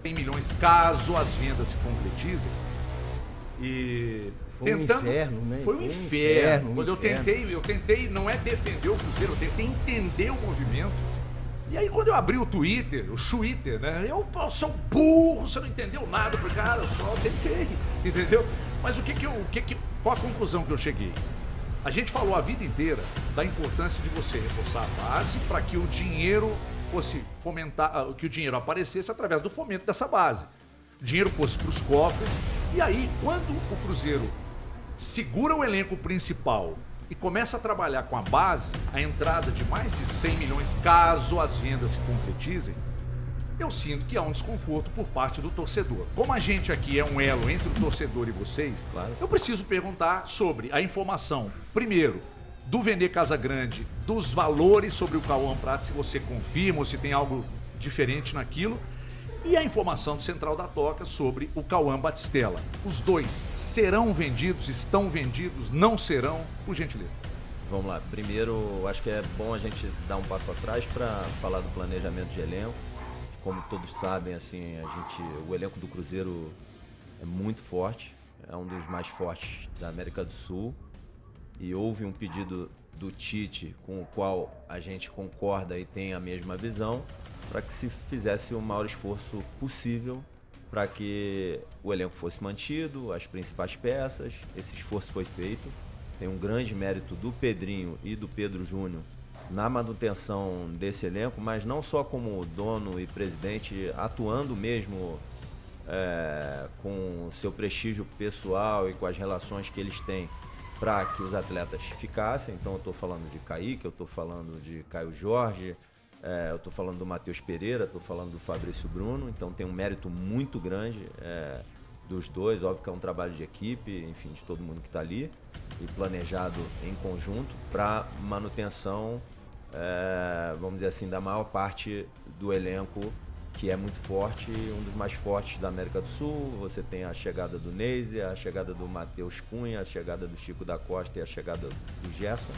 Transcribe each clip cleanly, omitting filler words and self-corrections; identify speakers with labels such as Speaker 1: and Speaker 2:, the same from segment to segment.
Speaker 1: 100 milhões, caso as vendas se concretizem. E
Speaker 2: foi
Speaker 1: tentando,
Speaker 2: um inferno, né?
Speaker 1: Foi um inferno. Quando eu tentei não é defender o Cruzeiro, eu tentei entender o movimento. E aí quando eu abri o Twitter, o Twitter, né? Eu sou burro, você não entendeu nada. Eu falei, cara, eu só tentei, entendeu? Mas qual a conclusão que eu cheguei? A gente falou a vida inteira da importância de você reforçar a base para que o dinheiro fosse fomentar, que o dinheiro aparecesse através do fomento dessa base. O dinheiro fosse para os cofres. E aí, quando o Cruzeiro segura o elenco principal e começa a trabalhar com a base, a entrada de mais de 100 milhões, caso as vendas se concretizem, eu sinto que há um desconforto por parte do torcedor. Como a gente aqui é um elo entre o torcedor e vocês, claro, eu preciso perguntar sobre a informação, primeiro, do Vene Casagrande, dos valores sobre o Cauã Prates, se você confirma ou se tem algo diferente naquilo, e a informação do Central da Toca sobre o Cauã Batistella. Os dois serão vendidos, estão vendidos, não serão? Por gentileza.
Speaker 3: Vamos lá. Primeiro, acho que é bom a gente dar um passo atrás para falar do planejamento de elenco. Como todos sabem, assim, o elenco do Cruzeiro é muito forte, é um dos mais fortes da América do Sul. E houve um pedido do Tite com o qual a gente concorda e tem a mesma visão, para que se fizesse o maior esforço possível para que o elenco fosse mantido, as principais peças. Esse esforço foi feito. Tem um grande mérito do Pedrinho e do Pedro Júnior na manutenção desse elenco, mas não só como dono e presidente, atuando mesmo com o seu prestígio pessoal e com as relações que eles têm para que os atletas ficassem. Então eu estou falando de Kaique, eu estou falando de Caio Jorge, eu estou falando do Matheus Pereira, estou falando do Fabrício Bruno. Então tem um mérito muito grande dos dois. Óbvio que é um trabalho de equipe, enfim, de todo mundo que está ali e planejado em conjunto para manutenção, vamos dizer assim, da maior parte do elenco, que é muito forte, um dos mais fortes da América do Sul. Você tem a chegada do Neise, a chegada do Matheus Cunha, a chegada do Chico da Costa e a chegada do Gerson,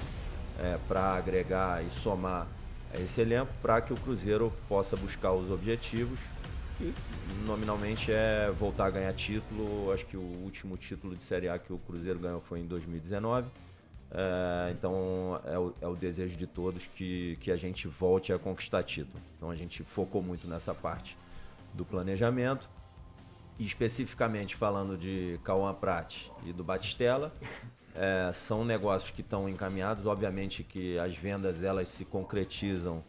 Speaker 3: para agregar e somar esse elenco para que o Cruzeiro possa buscar os objetivos, que nominalmente é voltar a ganhar título. Acho que o último título de Série A que o Cruzeiro ganhou foi em 2019. Então é o desejo de todos que a gente volte a conquistar título. Então a gente focou muito nessa parte do planejamento. E especificamente falando de Cauã Prates e do Batistella, são negócios que estão encaminhados. Obviamente que as vendas elas se concretizam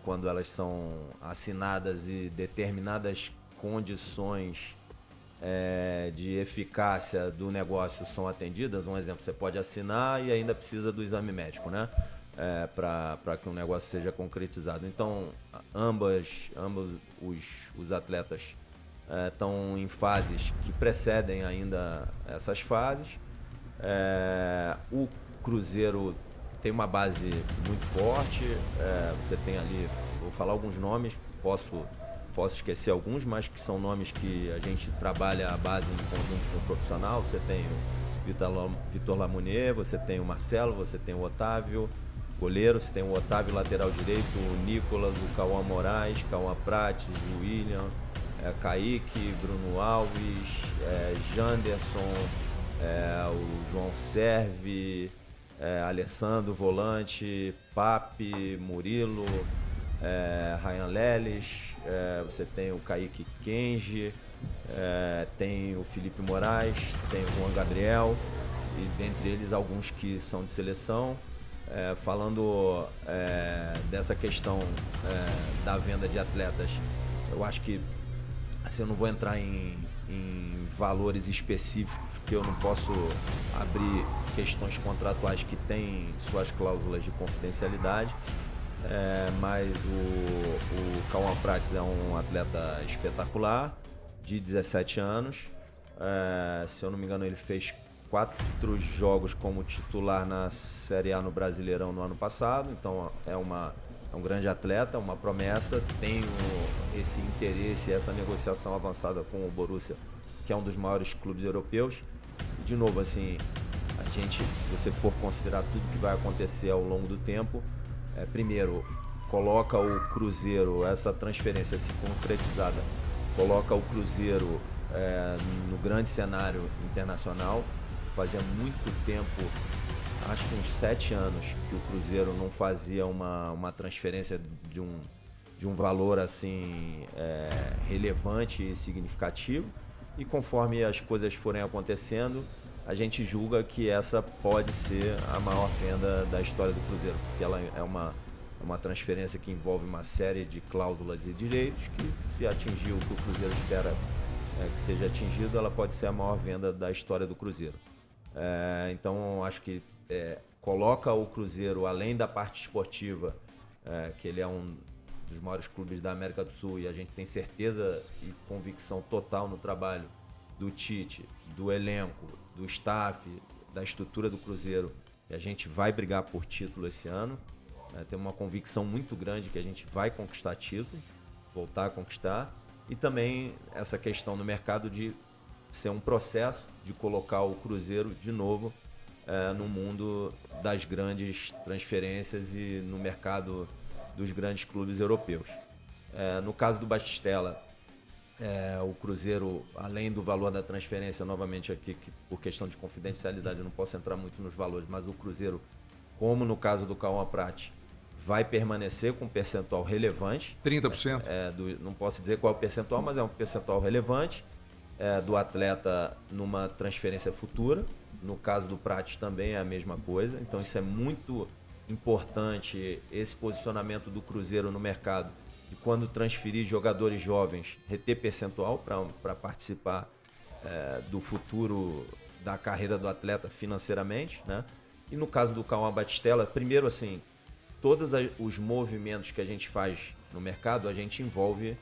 Speaker 3: quando elas são assinadas e determinadas condições de eficácia do negócio são atendidas. Um exemplo, você pode assinar e ainda precisa do exame médico, né? Para que um negócio seja concretizado. Então, ambos os atletas estão em fases que precedem ainda essas fases. O Cruzeiro tem uma base muito forte. Você tem ali, vou falar alguns nomes, posso esquecer alguns, mas que são nomes que a gente trabalha a base em conjunto com o profissional. Você tem o Vitor Lamounier, você tem o Marcelo, você tem o Otávio, goleiro, você tem o Otávio, lateral direito, o Nicolas, o Cauã Moraes, Cauã Prates, o William, Kaique, Bruno Alves, Janderson, o João Serve, Alessandro, volante, Pape, Murilo, Ryan Leles, você tem o Kaique Kenji, tem o Felipe Moraes, tem o Juan Gabriel, e dentre eles alguns que são de seleção. Falando dessa questão da venda de atletas, eu acho que assim, eu não vou entrar em valores específicos, porque eu não posso abrir questões contratuais que têm suas cláusulas de confidencialidade. Mas o Cauã Prates é um atleta espetacular, de 17 anos. Se eu não me engano, ele fez 4 jogos como titular na Série A no Brasileirão no ano passado. Então é um grande atleta, uma promessa. Tenho esse interesse, essa negociação avançada com o Borussia, que é um dos maiores clubes europeus. E de novo, assim, a gente, se você for considerar tudo que vai acontecer ao longo do tempo, primeiro, coloca o Cruzeiro, essa transferência se concretizada, coloca o Cruzeiro no grande cenário internacional. Fazia muito tempo, acho que uns 7 anos, que o Cruzeiro não fazia uma transferência de um valor assim relevante e significativo. E conforme as coisas forem acontecendo, a gente julga que essa pode ser a maior venda da história do Cruzeiro, porque ela é uma transferência que envolve uma série de cláusulas e direitos que, se atingir o que o Cruzeiro espera que seja atingido, ela pode ser a maior venda da história do Cruzeiro. Então, acho que coloca o Cruzeiro, além da parte esportiva, que ele é um dos maiores clubes da América do Sul, e a gente tem certeza e convicção total no trabalho do Tite, do elenco, do staff, da estrutura do Cruzeiro, e a gente vai brigar por título esse ano. Tem uma convicção muito grande que a gente vai conquistar título, voltar a conquistar, e também essa questão no mercado de ser um processo de colocar o Cruzeiro de novo no mundo das grandes transferências e no mercado dos grandes clubes europeus. No caso do Batistella, o Cruzeiro, além do valor da transferência, novamente aqui, que por questão de confidencialidade eu não posso entrar muito nos valores, mas o Cruzeiro, como no caso do Cauã Pratti, vai permanecer com um percentual relevante.
Speaker 1: 30%?
Speaker 3: Não posso dizer qual é o percentual, mas é um percentual relevante do atleta numa transferência futura. No caso do Pratti também é a mesma coisa. Então isso é muito importante, esse posicionamento do Cruzeiro no mercado. E quando transferir jogadores jovens, reter percentual para participar do futuro da carreira do atleta financeiramente, né? E no caso do Cauã Batistella, primeiro assim, todos os movimentos que a gente faz no mercado, a gente envolve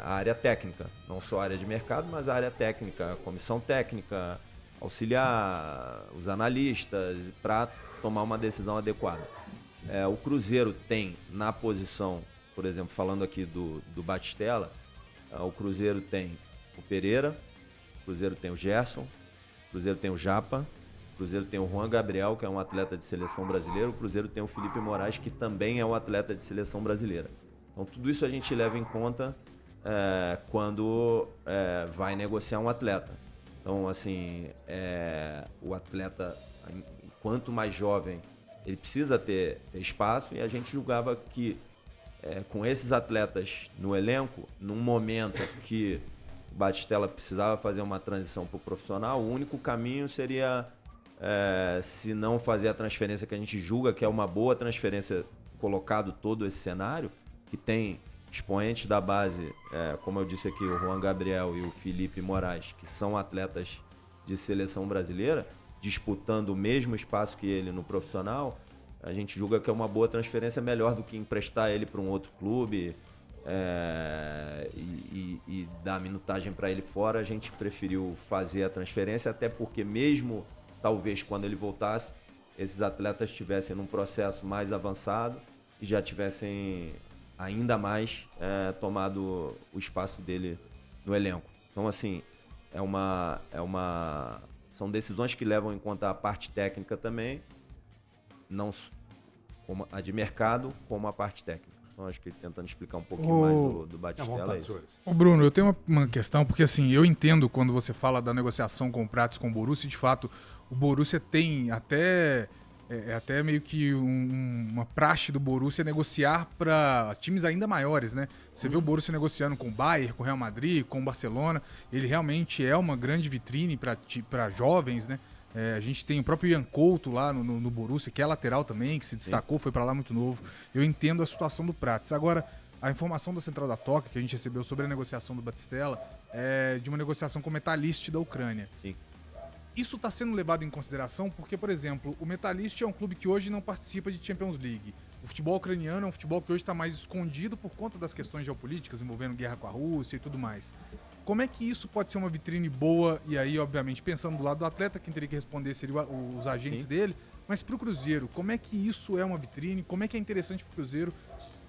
Speaker 3: a área técnica, não só a área de mercado, mas a área técnica, a comissão técnica, auxiliar os analistas para tomar uma decisão adequada. O Cruzeiro tem na posição, por exemplo, falando aqui do Batistella, o Cruzeiro tem o Pereira, o Cruzeiro tem o Gerson, o Cruzeiro tem o Japa, o Cruzeiro tem o Juan Gabriel, que é um atleta de seleção brasileira, o Cruzeiro tem o Felipe Moraes, que também é um atleta de seleção brasileira. Então tudo isso a gente leva em conta quando vai negociar um atleta. Então, assim, o atleta, quanto mais jovem, ele precisa ter espaço, e a gente julgava que com esses atletas no elenco, num momento que o Batistella precisava fazer uma transição para o profissional, o único caminho seria, se não fazer a transferência que a gente julga que é uma boa transferência, colocado todo esse cenário, que tem expoentes da base, como eu disse aqui, o Juan Gabriel e o Felipe Moraes, que são atletas de seleção brasileira, disputando o mesmo espaço que ele no profissional. A gente julga que é uma boa transferência, melhor do que emprestar ele para um outro clube e dar minutagem para ele fora. A gente preferiu fazer a transferência, até porque mesmo, talvez, quando ele voltasse, esses atletas estivessem num processo mais avançado e já tivessem ainda mais tomado o espaço dele no elenco. Então, assim, são decisões que levam em conta a parte técnica também, não como a de mercado, como a parte técnica. Então, acho que tentando explicar um pouquinho mais do Batistella, é isso.
Speaker 2: Ô Bruno, eu tenho uma questão, porque assim, eu entendo quando você fala da negociação com o Prats, com o Borussia, de fato, o Borussia tem até meio que uma praxe do Borussia negociar para times ainda maiores, né? Você vê o Borussia negociando com o Bayern, com o Real Madrid, com o Barcelona. Ele realmente é uma grande vitrine para jovens, né? A gente tem o próprio Ian Couto lá no Borussia, que é lateral também, que se destacou, foi para lá muito novo. Eu entendo a situação do Prats. Agora, a informação da Central da Toca que a gente recebeu sobre a negociação do Batistella é de uma negociação com o Metalist da Ucrânia.
Speaker 3: Sim.
Speaker 2: Isso está sendo levado em consideração porque, por exemplo, o Metalist é um clube que hoje não participa de Champions League. O futebol ucraniano é um futebol que hoje está mais escondido por conta das questões geopolíticas envolvendo guerra com a Rússia e tudo mais. Como é que isso pode ser uma vitrine boa? E aí, obviamente, pensando do lado do atleta, quem teria que responder seria os agentes dele. Mas para o Cruzeiro, como é que isso é uma vitrine? Como é que é interessante para o Cruzeiro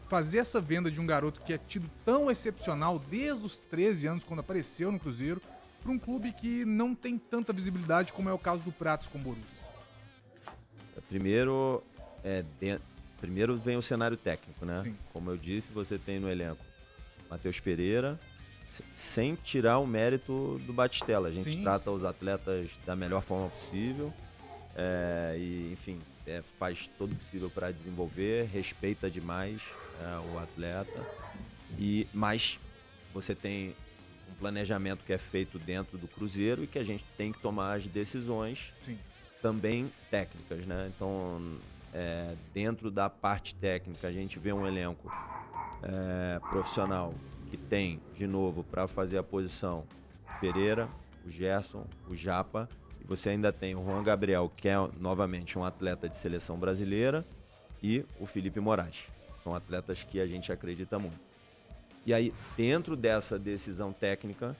Speaker 2: fazer essa venda de um garoto que é tido tão excepcional desde os 13 anos, quando apareceu no Cruzeiro, para um clube que não tem tanta visibilidade como é o caso do Pratos com o Borussia?
Speaker 3: Primeiro vem o cenário técnico, né?
Speaker 2: Sim.
Speaker 3: Como eu disse, você tem no elenco Matheus Pereira, sem tirar o mérito do Batistella. A gente
Speaker 2: Sim,
Speaker 3: trata os atletas da melhor forma possível e, enfim, faz todo o possível para desenvolver, respeita demais o atleta. Mas você tem um planejamento que é feito dentro do Cruzeiro e que a gente tem que tomar as decisões
Speaker 2: Sim.
Speaker 3: também técnicas, né? Então, dentro da parte técnica, a gente vê um elenco profissional que tem, de novo, para fazer a posição Pereira, o Gerson, o Japa, e você ainda tem o Juan Gabriel, que é, novamente, um atleta de seleção brasileira, e o Felipe Moraes. São atletas que a gente acredita muito. E aí, dentro dessa decisão técnica,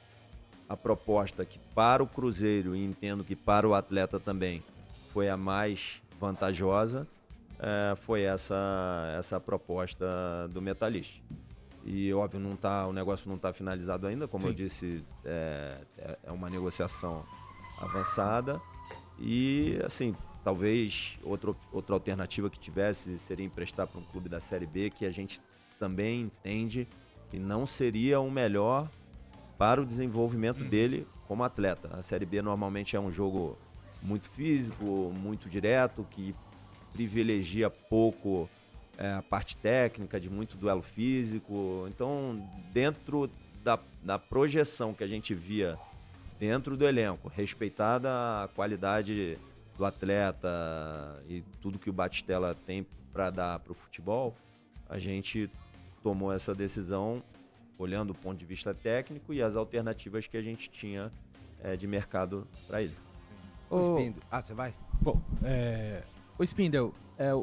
Speaker 3: a proposta que para o Cruzeiro, e entendo que para o atleta também, foi a mais vantajosa, foi essa proposta do Metalist. E, óbvio, o negócio não está finalizado ainda, como eu disse, é uma negociação avançada. E, assim, talvez outra alternativa que tivesse seria emprestar para um clube da Série B, que a gente também entende que não seria o melhor para o desenvolvimento dele como atleta. A Série B normalmente é um jogo muito físico, muito direto, que privilegia pouco a parte técnica, de muito duelo físico. Então, dentro da projeção que a gente via dentro do elenco, respeitada a qualidade do atleta e tudo que o Batistella tem para dar para o futebol, a gente tomou essa decisão olhando o ponto de vista técnico e as alternativas que a gente tinha de mercado para ele.
Speaker 4: Você vai?
Speaker 5: Bom, o Spindel,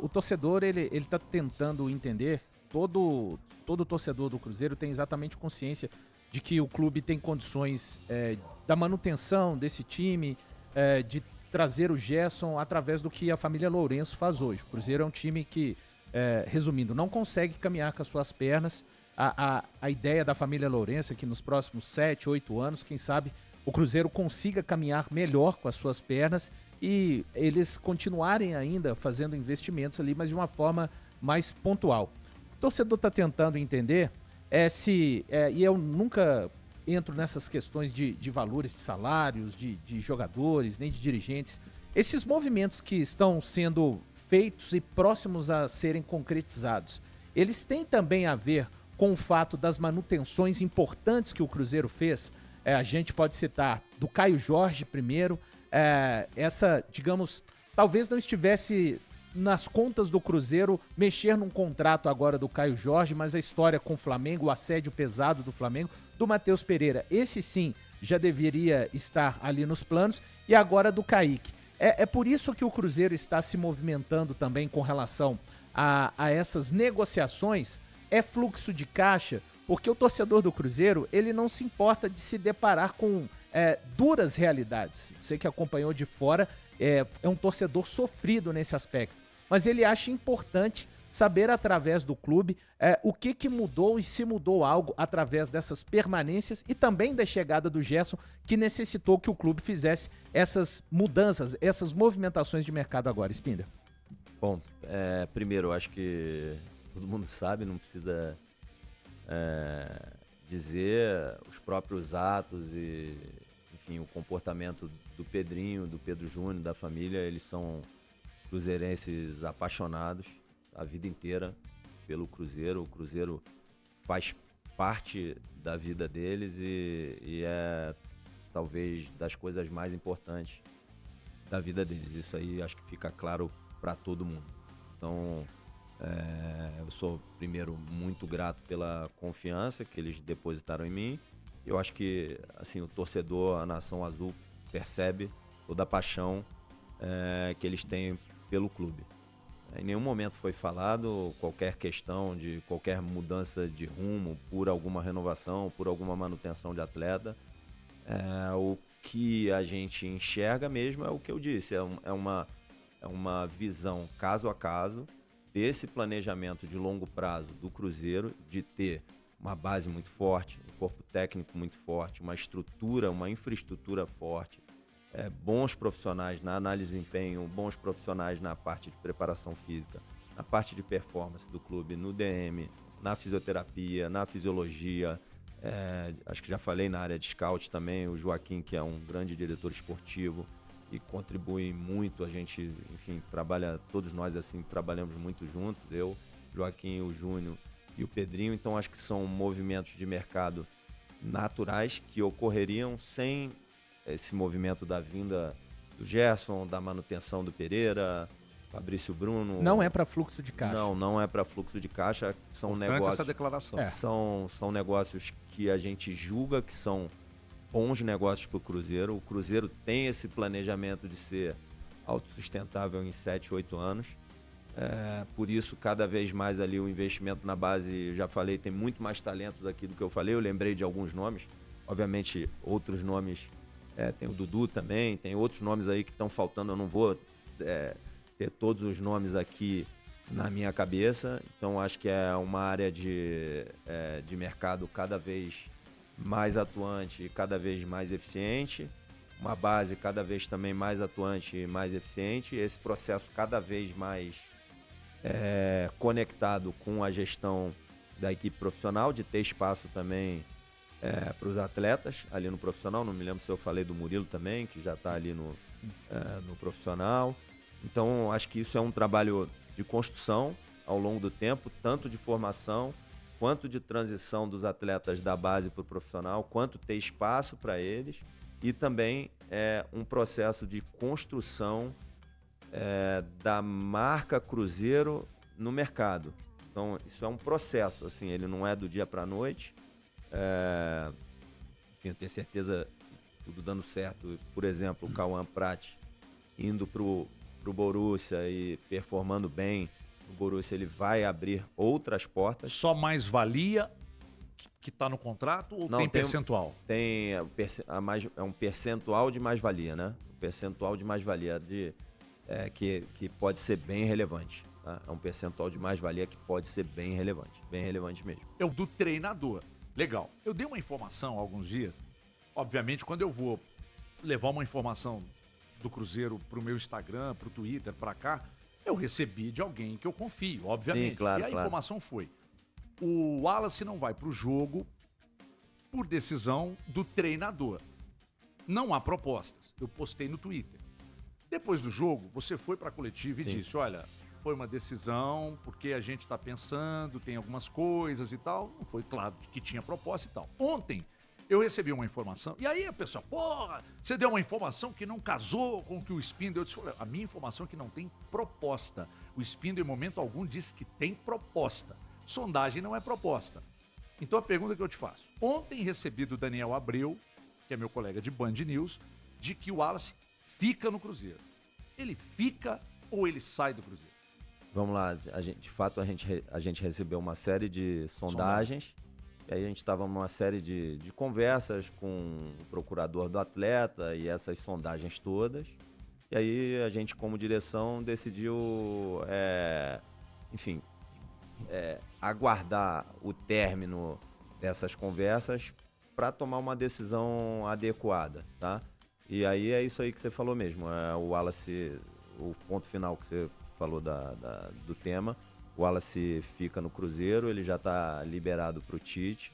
Speaker 5: o torcedor ele está tentando entender, todo torcedor do Cruzeiro tem exatamente consciência de que o clube tem condições da manutenção desse time, de trazer o Gerson através do que a família Lourenço faz hoje. O Cruzeiro é um time que, resumindo, não consegue caminhar com as suas pernas. A ideia da família Lourenço é que nos próximos 7, 8 anos, quem sabe, o Cruzeiro consiga caminhar melhor com as suas pernas e eles continuarem ainda fazendo investimentos ali, mas de uma forma mais pontual. O torcedor está tentando entender e eu nunca entro nessas questões de valores de salários, de jogadores, nem de dirigentes. Esses movimentos que estão sendo feitos e próximos a serem concretizados, eles têm também a ver com o fato das manutenções importantes que o Cruzeiro fez. A gente pode citar do Caio Jorge primeiro, essa, digamos, talvez não estivesse nas contas do Cruzeiro mexer num contrato agora do Caio Jorge, mas a história com o Flamengo, o assédio pesado do Flamengo, do Matheus Pereira, esse sim já deveria estar ali nos planos, e agora do Kaique. É por isso que o Cruzeiro está se movimentando também com relação a essas negociações, fluxo de caixa, porque o torcedor do Cruzeiro, ele não se importa de se deparar com duras realidades. Você que acompanhou de fora, é um torcedor sofrido nesse aspecto. Mas ele acha importante saber através do clube o que mudou e se mudou algo através dessas permanências e também da chegada do Gerson, que necessitou que o clube fizesse essas mudanças, essas movimentações de mercado agora. Spindel.
Speaker 3: Bom, primeiro, eu acho que todo mundo sabe, não precisa dizer, os próprios atos e, enfim, o comportamento do Pedrinho, do Pedro Júnior, da família, eles são cruzeirenses apaixonados a vida inteira pelo Cruzeiro. O Cruzeiro faz parte da vida deles e é talvez das coisas mais importantes da vida deles. Isso aí acho que fica claro para todo mundo. Então, eu sou, primeiro, muito grato pela confiança que eles depositaram em mim. Eu acho que, assim, o torcedor, a Nação Azul, percebe toda a paixão que eles têm pelo clube. Em nenhum momento foi falado qualquer questão de qualquer mudança de rumo por alguma renovação, por alguma manutenção de atleta. O que a gente enxerga mesmo é o que eu disse, é uma visão caso a caso desse planejamento de longo prazo do Cruzeiro, de ter uma base muito forte, um corpo técnico muito forte, uma estrutura, uma infraestrutura forte, bons profissionais na análise de desempenho, bons profissionais na parte de preparação física, na parte de performance do clube, no DM, na fisioterapia, na fisiologia, Acho que já falei na área de scout também, o Joaquim, que é um grande diretor esportivo e contribui muito. A gente, enfim, todos nós assim, trabalhamos muito juntos, eu, Joaquim, o Júnior e o Pedrinho. Então acho que são movimentos de mercado naturais que ocorreriam sem esse movimento da vinda do Gerson, da manutenção do Pereira, Fabrício Bruno.
Speaker 5: Não é para fluxo de caixa.
Speaker 3: Não é para fluxo de caixa. São negócios.
Speaker 1: Essa declaração.
Speaker 3: São negócios que a gente julga que são bons negócios para o Cruzeiro. O Cruzeiro tem esse planejamento de ser autossustentável em 7, 8 anos. Por isso, cada vez mais ali o investimento na base, já falei, tem muito mais talentos aqui do que eu falei. Eu lembrei de alguns nomes. Obviamente, outros nomes, tem o Dudu também, tem outros nomes aí que estão faltando. Eu não vou ter todos os nomes aqui na minha cabeça. Então, acho que é uma área de mercado cada vez mais atuante e cada vez mais eficiente. Uma base cada vez também mais atuante e mais eficiente. Esse processo cada vez mais conectado com a gestão da equipe profissional, de ter espaço também para os atletas ali no profissional. Não me lembro se eu falei do Murilo também, que já está ali no profissional. Então, acho que isso é um trabalho de construção ao longo do tempo, tanto de formação, quanto de transição dos atletas da base para o profissional, quanto ter espaço para eles, e também um processo de construção da marca Cruzeiro no mercado. Então, isso é um processo, assim, ele não é do dia para a noite. Enfim, eu tenho certeza, tudo dando certo. Por exemplo, o Cauã Prat indo para o Borussia e performando bem, o Borussia ele vai abrir outras portas.
Speaker 1: Só mais-valia que está no contrato ou tem percentual?
Speaker 3: Tem um percentual de mais-valia, né? Um percentual de mais-valia que pode ser bem relevante. Tá? É um percentual de mais-valia que pode ser bem relevante mesmo.
Speaker 1: Do treinador. Legal. Eu dei uma informação há alguns dias. Obviamente, quando eu vou levar uma informação do Cruzeiro pro meu Instagram, pro Twitter, pra cá, eu recebi de alguém que eu confio, obviamente.
Speaker 3: Sim, claro,
Speaker 1: e a informação foi: o Wallace não vai pro jogo por decisão do treinador. Não há propostas. Eu postei no Twitter. Depois do jogo, você foi pra coletiva e disse: olha, foi uma decisão porque a gente tá pensando, tem algumas coisas e tal. Não foi claro que tinha proposta e tal. Ontem, eu recebi uma informação, e aí a pessoa, porra, você deu uma informação que não casou com o que o Spindle... Eu disse, a minha informação é que não tem proposta. O Spindle, em momento algum, disse que tem proposta. Sondagem não é proposta. Então a pergunta que eu te faço: ontem recebi do Daniel Abreu, que é meu colega de Band News, de que o Wallace fica no Cruzeiro. Ele fica ou ele sai do Cruzeiro?
Speaker 3: Vamos lá, de fato a gente recebeu uma série de sondagens. E aí a gente estava numa série de conversas com o procurador do atleta e essas sondagens todas. E aí a gente, como direção, decidiu, aguardar o término dessas conversas para tomar uma decisão adequada, tá? E aí é isso aí que você falou mesmo. O Wallace, o ponto final que você falou do tema. O Wallace fica no Cruzeiro, ele já está liberado para o Tite,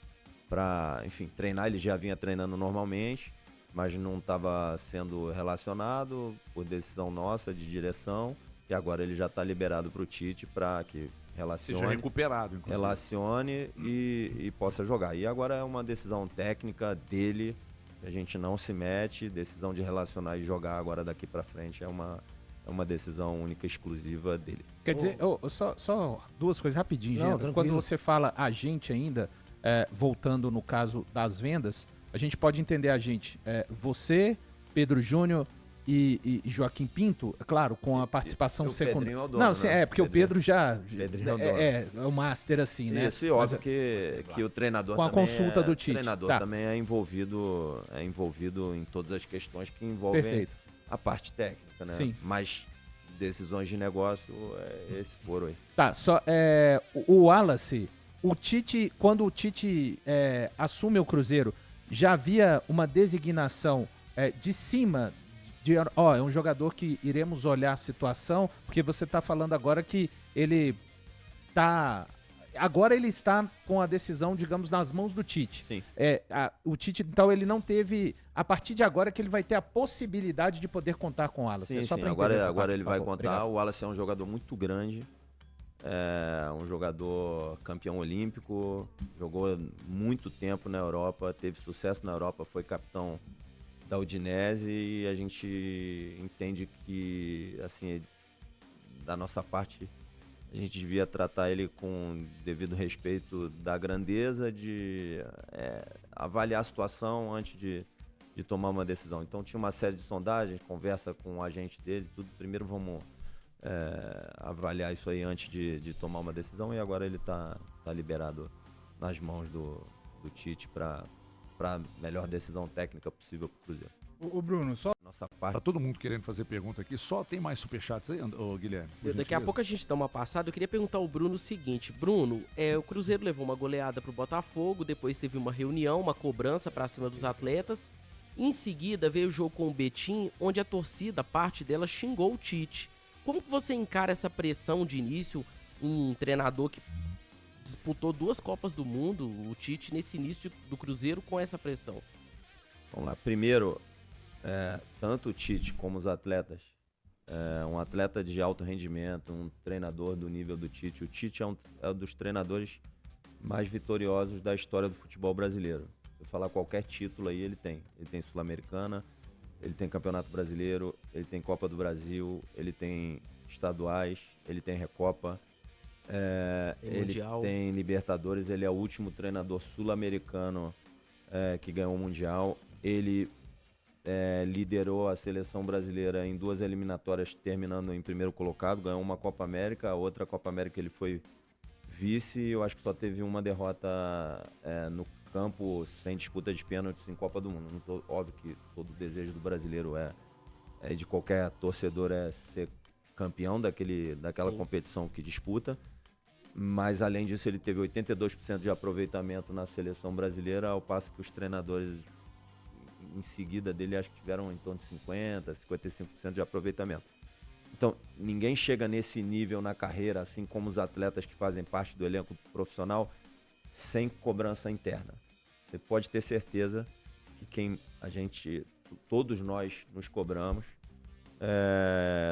Speaker 3: para, enfim, treinar. Ele já vinha treinando normalmente, mas não estava sendo relacionado por decisão nossa de direção, e agora ele já está liberado para o Tite para que relacione,
Speaker 1: seja recuperado, inclusive.
Speaker 3: Relacione e possa jogar. E agora é uma decisão técnica dele, a gente não se mete. Decisão de relacionar e jogar agora daqui para frente é uma decisão única, exclusiva dele.
Speaker 5: Quer dizer, só duas coisas rapidinho, Genta. Quando você fala a gente ainda, voltando no caso das vendas, a gente pode entender você, Pedro Júnior e Joaquim Pinto, é claro, com a participação secundária.
Speaker 3: É o dono,
Speaker 5: não, né? Porque Pedro, o Pedro já
Speaker 3: Pedrinho é o dono.
Speaker 5: É o master, assim, né?
Speaker 3: Isso, e óbvio que o treinador
Speaker 5: com a
Speaker 3: também
Speaker 5: consulta do Tite.
Speaker 3: O treinador também é envolvido em todas as questões que envolvem a parte técnica, né?
Speaker 5: Sim.
Speaker 3: Mas decisões de negócio, esse foro aí.
Speaker 5: Tá, o Wallace, o Tite, quando o Tite assume o Cruzeiro, já havia uma designação de cima é um jogador que iremos olhar a situação, porque você está falando agora que ele tá agora ele está com a decisão, digamos, nas mãos do Tite.
Speaker 3: Sim.
Speaker 5: O Tite, então, ele não teve... A partir de agora que ele vai ter a possibilidade de poder contar com o Wallace.
Speaker 3: Sim,
Speaker 5: pra
Speaker 3: agora,
Speaker 5: entender essa
Speaker 3: agora
Speaker 5: parte,
Speaker 3: ele
Speaker 5: por
Speaker 3: vai
Speaker 5: favor.
Speaker 3: contar.
Speaker 5: Obrigado.
Speaker 3: O Wallace é um jogador muito grande. É um jogador campeão olímpico. Jogou muito tempo na Europa. Teve sucesso na Europa. Foi capitão da Udinese. E a gente entende que, assim, da nossa parte... A gente devia tratar ele com devido respeito da grandeza, de avaliar a situação antes de tomar uma decisão. Então tinha uma série de sondagens, conversa com o agente dele, tudo. Primeiro vamos avaliar isso aí antes de tomar uma decisão, e agora ele tá liberado nas mãos do Tite para a melhor decisão técnica possível para o Cruzeiro.
Speaker 2: Ô Bruno, só
Speaker 3: Nossa parte.
Speaker 1: Tá todo mundo querendo fazer pergunta aqui. Só tem mais superchats aí, ô Guilherme? por
Speaker 6: Daqui a
Speaker 1: gentileza?
Speaker 6: pouco a gente dá uma passada. Eu queria perguntar ao Bruno o seguinte. Bruno, o Cruzeiro levou uma goleada pro Botafogo, depois teve uma reunião, uma cobrança pra cima dos atletas. Em seguida veio o jogo com o Betim, onde a torcida, parte dela, xingou o Tite. Como que você encara essa pressão de início? Um treinador que disputou 2 Copas do Mundo, o Tite, nesse início do Cruzeiro, com essa pressão.
Speaker 3: Vamos lá. Primeiro, tanto o Tite como os atletas, um atleta de alto rendimento, um treinador do nível do Tite. O Tite é um dos treinadores mais vitoriosos da história do futebol brasileiro. Se eu falar qualquer título aí, ele tem. Ele tem Sul-Americana, ele tem Campeonato Brasileiro, ele tem Copa do Brasil, ele tem estaduais, ele tem Recopa, ele
Speaker 6: Mundial.
Speaker 3: tem Libertadores, ele é o último treinador sul-americano que ganhou o Mundial. Ele liderou a seleção brasileira em 2 eliminatórias, terminando em primeiro colocado, ganhou uma Copa América, a outra Copa América ele foi vice. Eu acho que só teve uma derrota no campo, sem disputa de pênaltis em Copa do Mundo. Óbvio que todo o desejo do brasileiro de qualquer torcedor ser campeão daquela
Speaker 6: Sim.
Speaker 3: competição que disputa, mas além disso ele teve 82% de aproveitamento na seleção brasileira, ao passo que os treinadores em seguida dele acho que tiveram em torno de 50%, 55% de aproveitamento. Então, ninguém chega nesse nível na carreira, assim como os atletas que fazem parte do elenco profissional, sem cobrança interna. Você pode ter certeza que todos nós nos cobramos.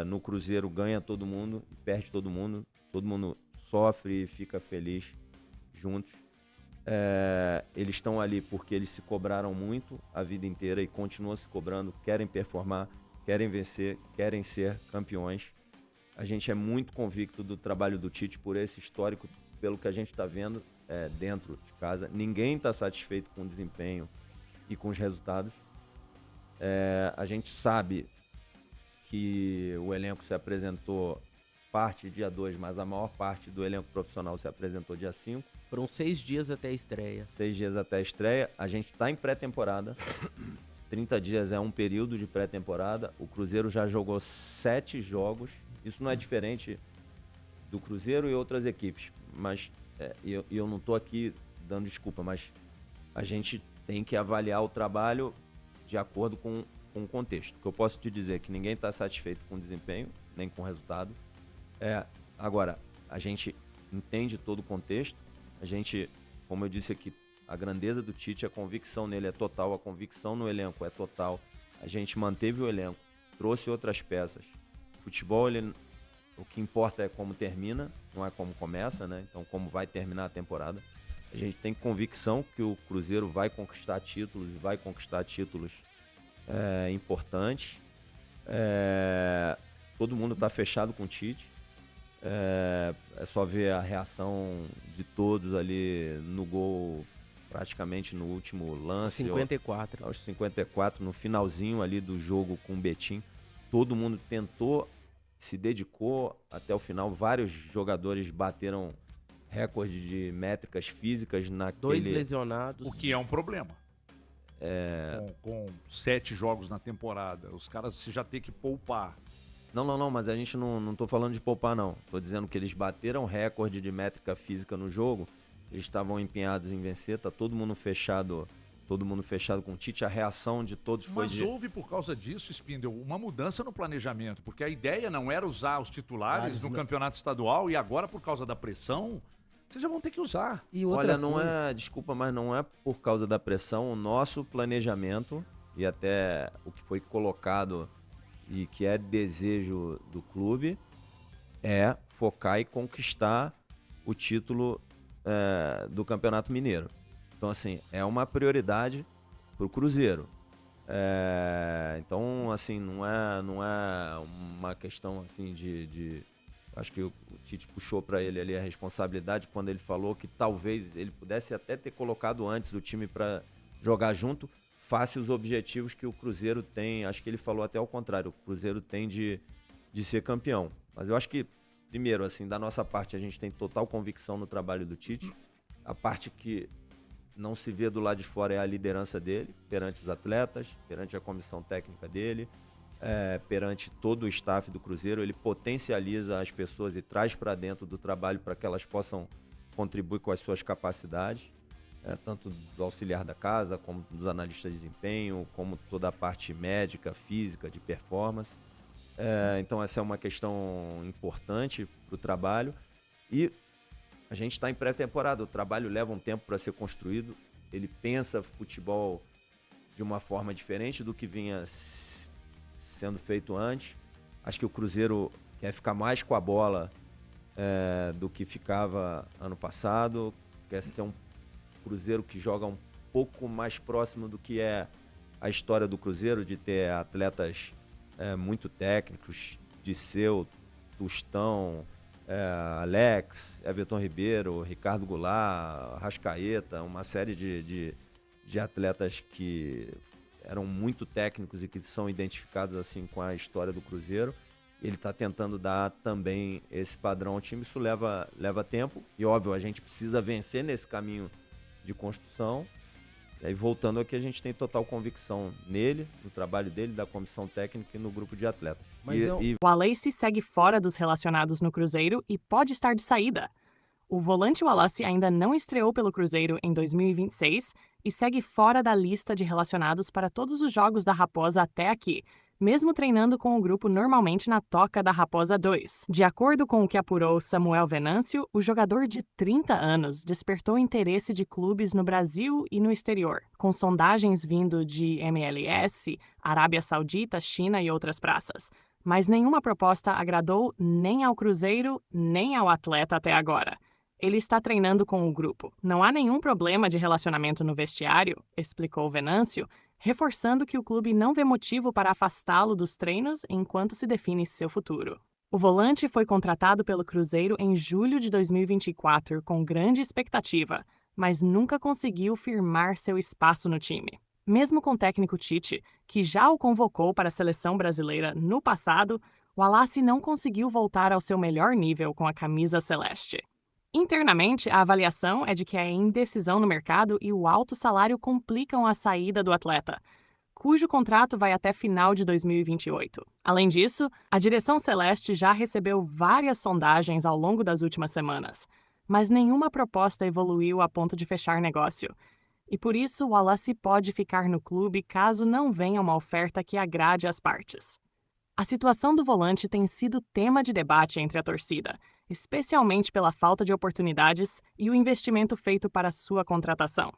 Speaker 3: No Cruzeiro ganha todo mundo, perde todo mundo sofre e fica feliz juntos. Eles estão ali porque eles se cobraram muito a vida inteira e continuam se cobrando, querem performar, querem vencer, querem ser campeões. A gente é muito convicto do trabalho do Tite por esse histórico, pelo que a gente está vendo dentro de casa. Ninguém está satisfeito com o desempenho e com os resultados. A gente sabe que o elenco se apresentou parte dia 2, mas a maior parte do elenco profissional se apresentou dia 5.
Speaker 6: Foram 6 dias até a estreia.
Speaker 3: 6 dias até a estreia. A gente está em pré-temporada. 30 dias é um período de pré-temporada. O Cruzeiro já jogou 7 jogos. Isso não é diferente do Cruzeiro e outras equipes. Mas eu não estou aqui dando desculpa, mas a gente tem que avaliar o trabalho de acordo com o contexto. O que eu posso te dizer é que ninguém está satisfeito com o desempenho, nem com o resultado. Agora, a gente entende todo o contexto. A gente, como eu disse aqui, a grandeza do Tite, a convicção nele é total, a convicção no elenco é total. A gente manteve o elenco, trouxe outras peças. Futebol, o que importa é como termina, não é como começa, né? Então, como vai terminar a temporada. A gente tem convicção que o Cruzeiro vai conquistar títulos e vai conquistar títulos importantes. Todo mundo está fechado com o Tite. É só ver a reação de todos ali no gol, praticamente no último lance.
Speaker 6: 54.
Speaker 3: Aos 54, no finalzinho ali do jogo com o Betim. Todo mundo tentou, se dedicou até o final. Vários jogadores bateram recorde de métricas físicas naquele...
Speaker 6: 2 lesionados.
Speaker 1: O que é um problema. Com 7 jogos na temporada, os caras já tem que poupar.
Speaker 3: Não, mas a gente não tô falando de poupar, não. Tô dizendo que eles bateram recorde de métrica física no jogo, eles estavam empenhados em vencer, tá todo mundo fechado com o Tite, a reação de todos foi
Speaker 1: Mas houve, por causa disso, Spindel, uma mudança no planejamento, porque a ideia não era usar os titulares no campeonato estadual e agora, por causa da pressão, Vocês já vão ter que usar.
Speaker 4: E outra
Speaker 3: Olha, não
Speaker 4: coisa,
Speaker 3: é, desculpa, mas não é por causa da pressão. O nosso planejamento e até o que foi colocado e que é desejo do clube é focar e conquistar o título do Campeonato Mineiro. Então, assim, é uma prioridade para o Cruzeiro. Então, assim, não é uma questão assim de acho que o Tite puxou para ele ali a responsabilidade quando ele falou que talvez ele pudesse até ter colocado antes o time para jogar junto, face os objetivos que o Cruzeiro tem. Acho que ele falou até ao contrário, o Cruzeiro tem de ser campeão. Mas eu acho que, primeiro, assim, da nossa parte, a gente tem total convicção no trabalho do Tite. A parte que não se vê do lado de fora é a liderança dele, perante os atletas, perante a comissão técnica dele, perante todo o staff do Cruzeiro. Ele potencializa as pessoas e traz para dentro do trabalho para que elas possam contribuir com as suas capacidades, tanto do auxiliar da casa, como dos analistas de desempenho, como toda a parte médica, física, de performance. Então essa é uma questão importante para o trabalho. E a gente está em pré-temporada, o trabalho leva um tempo para ser construído. Ele pensa futebol de uma forma diferente do que vinha sendo feito antes. Acho que o Cruzeiro quer ficar mais com a bola do que ficava ano passado. Quer ser um Cruzeiro que joga um pouco mais próximo do que é a história do Cruzeiro, de ter atletas muito técnicos, Disseu, Tostão, Alex, Everton Ribeiro, Ricardo Goulart, Rascaeta, uma série de atletas que eram muito técnicos e que são identificados assim com a história do Cruzeiro. Ele está tentando dar também esse padrão ao time. Isso leva tempo e, óbvio, a gente precisa vencer nesse caminho de construção. E aí, voltando aqui, a gente tem total convicção nele, no trabalho dele, da comissão técnica e no grupo de atletas.
Speaker 7: O Wallace segue fora dos relacionados no Cruzeiro e pode estar de saída. O volante Wallace ainda não estreou pelo Cruzeiro em 2026 e segue fora da lista de relacionados para todos os jogos da Raposa até aqui, mesmo treinando com o grupo normalmente na Toca da Raposa 2. De acordo com o que apurou Samuel Venâncio, o jogador de 30 anos despertou interesse de clubes no Brasil e no exterior, com sondagens vindo de MLS, Arábia Saudita, China e outras praças. Mas nenhuma proposta agradou nem ao Cruzeiro, nem ao atleta até agora. Ele está treinando com o grupo. Não há nenhum problema de relacionamento no vestiário, explicou Venâncio, reforçando que o clube não vê motivo para afastá-lo dos treinos enquanto se define seu futuro. O volante foi contratado pelo Cruzeiro em julho de 2024 com grande expectativa, mas nunca conseguiu firmar seu espaço no time. Mesmo com o técnico Tite, que já o convocou para a seleção brasileira no passado, o Wallace não conseguiu voltar ao seu melhor nível com a camisa celeste. Internamente, a avaliação é de que a indecisão no mercado e o alto salário complicam a saída do atleta, cujo contrato vai até final de 2028. Além disso, a direção celeste já recebeu várias sondagens ao longo das últimas semanas, mas nenhuma proposta evoluiu a ponto de fechar negócio. E por isso, o Wallace pode ficar no clube caso não venha uma oferta que agrade as partes. A situação do volante tem sido tema de debate entre a torcida, especialmente pela falta de oportunidades e o investimento feito para sua contratação.